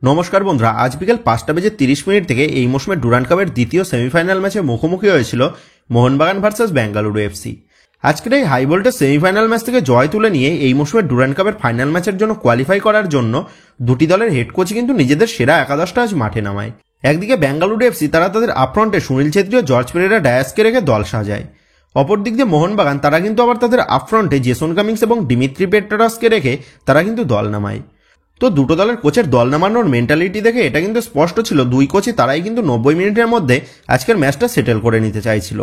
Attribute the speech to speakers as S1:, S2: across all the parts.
S1: নমস্কার বন্ধুরা, আজ বিকেল 5টা বেজে 30 মিনিট থেকে এই মৌসুমের ডুরান্ড কাপের দ্বিতীয় সেমিফাইনাল ম্যাচে মুখোমুখি হয়েছিল মোহনবাগান ভার্সেস বেঙ্গালুরু এফসি। আজকের এই হাই ভোল্টেজ সেমিফাইনাল ম্যাচ থেকে জয় তুলে নিয়ে এই মৌসুমের ডুরান্ড কাপের ফাইনাল ম্যাচের জন্য কোয়ালিফাই করার জন্য দুটি দলের হেড কোচ কিন্তু নিজেদের সেরা একাদশটা আজ মাঠে নামায়। একদিকে বেঙ্গালুরু এফসি তারা তাদের আপফ্রন্টে সুনীল ছেত্রী ও জর্জ পেরেরা ডায়াসকে রেখে দল সাজায়। অপরদিক দিয়ে মোহনবাগান তারা কিন্তু আবার তাদের আপফ্রন্টে জেসন কামিংস এবং দিমিত্রি পেট্রাসকে রেখে তারা কিন্তু দল নামায়। তো দুটো দলের কোচের দল নামানোর মেন্টালিটি দেখে এটা কিন্তু স্পষ্ট ছিল দুই কোচই তারাই কিন্তু 90 মিনিটের মধ্যে আজকের ম্যাচটা সেটেল করে নিতে চাইছিল।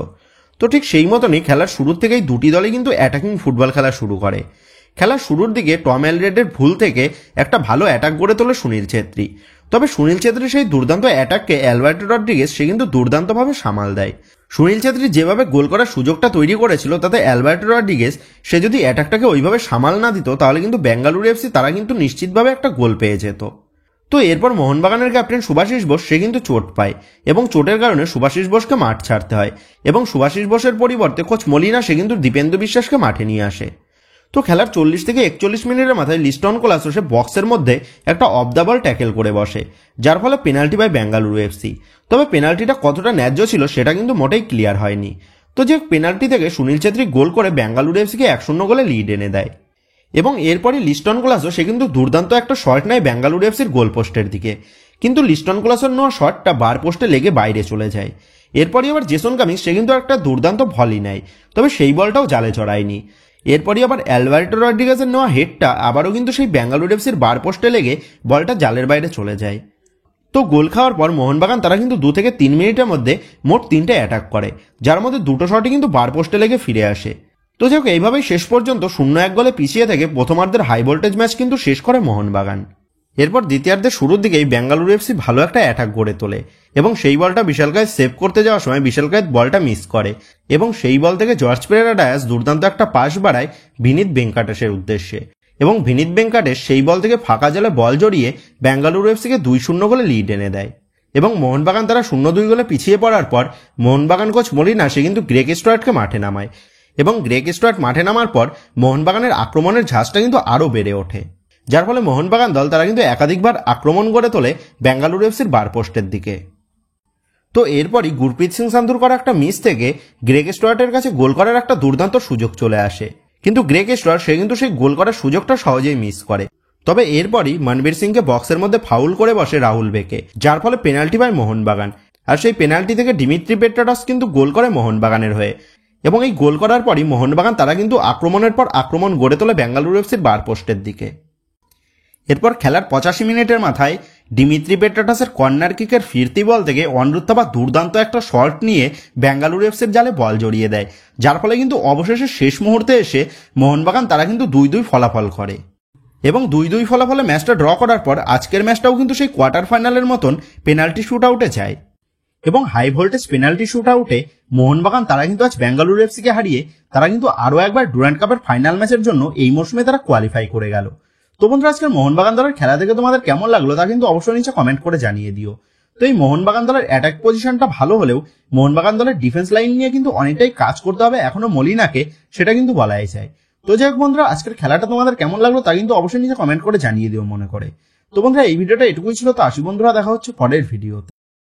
S1: তো ঠিক সেই মতনই খেলার শুরুর থেকেই দুটি দলই কিন্তু অ্যাটাকিং ফুটবল খেলা শুরু করে। খেলার শুরুর দিকে টম অ্যালরেডের ভুল থেকে একটা ভালো অ্যাটাক গড়ে তোলে সুনীল ছেত্রী। তবে সুনীল ছেত্রীর সেই দুর্দান্ত অ্যাটাককে অ্যালবার্টো রড্রিগেজ সে কিন্তু দুর্দান্তভাবে সামাল দেয়। সুনীল ছেত্রী যেভাবে গোল করার সুযোগটা তৈরি করেছিল তাতে অ্যালবার্টো রড্রিগেজ সে যদি অ্যাটাকটাকে ওইভাবে সামাল না দিত তাহলে কিন্তু বেঙ্গালুরু এফসি তারা কিন্তু নিশ্চিতভাবে একটা গোল পেয়ে যেত। তো এরপর মোহনবাগানের ক্যাপ্টেন সুভাশিস বোস সে কিন্তু চোট পায় এবং চোটের কারণে সুভাশিস বোসকে মাঠ ছাড়তে হয় এবং সুভাশিস বোসের পরিবর্তে কোচ মলিনা সে কিন্তু দীপেন্দু বিশ্বাসকে মাঠে নিয়ে আসে। তো খেলার 40 থেকে 41 মিনিটের মাথায় লিস্টন কোলাসো সে বক্সের মধ্যে একটা অফ দ্য বল ট্যাকেল করে বসে, যার ফলে পেনাল্টি পায় বেঙ্গালুরু এফসি। তবে পেনাল্টিটা কতটা ন্যায্য ছিল সেটা কিন্তু মোটেই ক্লিয়ার হয়নি। তো যে পেনাল্টি থেকে সুনীল ছেত্রী গোল করে বেঙ্গালুরু এফসিকে 1-0 গোলে লিড এনে দেয় এবং এরপরই লিস্টন কোলাসো সে কিন্তু দুর্দান্ত একটা শট নেয় বেঙ্গালুরু এফসির গোল পোস্টের দিকে, কিন্তু লিস্টন কোলাসোর নেওয়া শটটা বার পোস্টে লেগে বাইরে চলে যায়। এরপরই আবার জেসন কামিংস সে কিন্তু একটা দুর্দান্ত ভলি নেয়, তবে সেই বলটাও জালে চড়ায়নি। এরপরই আবার অ্যালবার্টো রড্রিগেজের নেওয়া হেডটা আবারও কিন্তু সেই বেঙ্গালুরু এফসির বার পোস্টে লেগে বলটা জালের বাইরে চলে যায়। তো গোল খাওয়ার পর মোহনবাগান তারা কিন্তু 2 থেকে 3 মিনিটের মধ্যে মোট 3টে অ্যাটাক করে, যার মধ্যে 2টো শটই কিন্তু বার পোস্টে লেগে ফিরে আসে। তো যাই হোক, এইভাবেই শেষ পর্যন্ত 0-1 গোলে পিছিয়ে থেকে প্রথমার্ধের হাই ভোল্টেজ ম্যাচ কিন্তু শেষ করে মোহনবাগান। এরপর দ্বিতীয়ার্ধের শুরুর দিকেই বেঙ্গালুরু এফসি ভালো একটা অ্যাটাক গড়ে তোলে এবং সেই বলটা বিশালকায় সেভ করতে যাওয়ার সময় বিশালকায় বলটা মিস করে এবং সেই বল থেকে জর্জ পেরেরা ডায়াস দুর্দান্ত একটা পাস বাড়ায় ভিনিত ভেঙ্কাটেশের উদ্দেশ্যে এবং ভিনিত ভেঙ্কাটেশ সেই বল থেকে ফাঁকা জালে বল জড়িয়ে বেঙ্গালুরু এফসিকে 2-0 গোলে লিড এনে দেয় এবং মোহনবাগান তারা 0-2 গোলে পিছিয়ে পড়ার পর মোহনবাগান কোচ মলিনা সে কিন্তু গ্রেগ স্টুয়ার্টকে মাঠে নামায় এবং গ্রেগ স্টুয়ার্ট মাঠে নামার পর মোহনবাগানের আক্রমণের ঝাঁজটা কিন্তু আরও বেড়ে ওঠে, যার ফলে মোহনবাগান দল তারা কিন্তু একাধিকবার আক্রমণ গড়ে তোলে বেঙ্গালুরু এফসির বার পোস্টের দিকে। তো এরপরই গুরপ্রীত সিং সান্ধুর করা একটা মিস থেকে গ্রেগ স্টুয়ার্টের কাছে গোল করার একটা দুর্দান্ত সুযোগ চলে আসে, কিন্তু গ্রেগ স্টুয়ার্ট সে কিন্তু সেই গোল করার সুযোগটা সহজেই মিস করে। তবে এরপরই মনবীর সিংকে বক্সের মধ্যে ফাউল করে বসে রাহুল বেকে, যার ফলে পেনাল্টি পায় মোহনবাগান। আর সেই পেনাল্টি থেকে দিমিত্রি পেট্রাস কিন্তু গোল করে মোহনবাগানের হয়ে এবং এই গোল করার পরই মোহনবাগান তারা কিন্তু আক্রমণের পর আক্রমণ গড়ে তোলে বেঙ্গালুরু এফসির বার পোস্টের দিকে। এরপর খেলার 85 মিনিটের মাথায় দিমিত্রি পেট্রাসের কর্নার কিকের ফিরতি বল থেকে অনিরুদ্ধ থাপা দুর্দান্ত একটা শট নিয়ে বেঙ্গালুরু এফসির জালে বল জড়িয়ে দেয়, যার ফলে কিন্তু অবশেষে শেষ মুহূর্তে এসে মোহনবাগান তারা কিন্তু 2-2 ফলাফল করে এবং 2-2 ফলাফলে ম্যাচটা ড্র করার পর আজকের ম্যাচটাও কিন্তু সেই কোয়ার্টার ফাইনালের মতন পেনাল্টি শুট আউটে যায় এবং হাই ভোল্টেজ পেনাল্টি শুট আউটে মোহনবাগান তারা কিন্তু আজ বেঙ্গালুরু এফসিকে হারিয়ে তারা কিন্তু আরও একবার ডুরান্ড কাপের ফাইনাল ম্যাচের জন্য এই মৌসুমে তারা কোয়ালিফাই করে গেল। তো বন্ধুরা, আজকের মোহনবাগান দলের খেলা থেকে তোমাদের কেমন লাগলো তা কিন্তু অবশ্যই নিচে কমেন্ট করে জানিয়ে দিও। তো এই মোহনবাগান দলের অ্যাটাক পজিশনটা ভালো হলেও মোহনবাগান দলের ডিফেন্স লাইন নিয়ে কিন্তু অনেকটাই কাজ করতে হবে এখনো মলিনাকে, সেটা কিন্তু বলাই যায়। তো যাই হোক বন্ধুরা, আজকের খেলাটা তোমাদের কেমন লাগলো তা কিন্তু অবশ্যই নিচে কমেন্ট করে জানিয়ে দিও মনে করে। তো বন্ধুরা, এই ভিডিওটা এটুকুই ছিল। তো আসি বন্ধুরা, দেখা হচ্ছে পরের ভিডিওতে।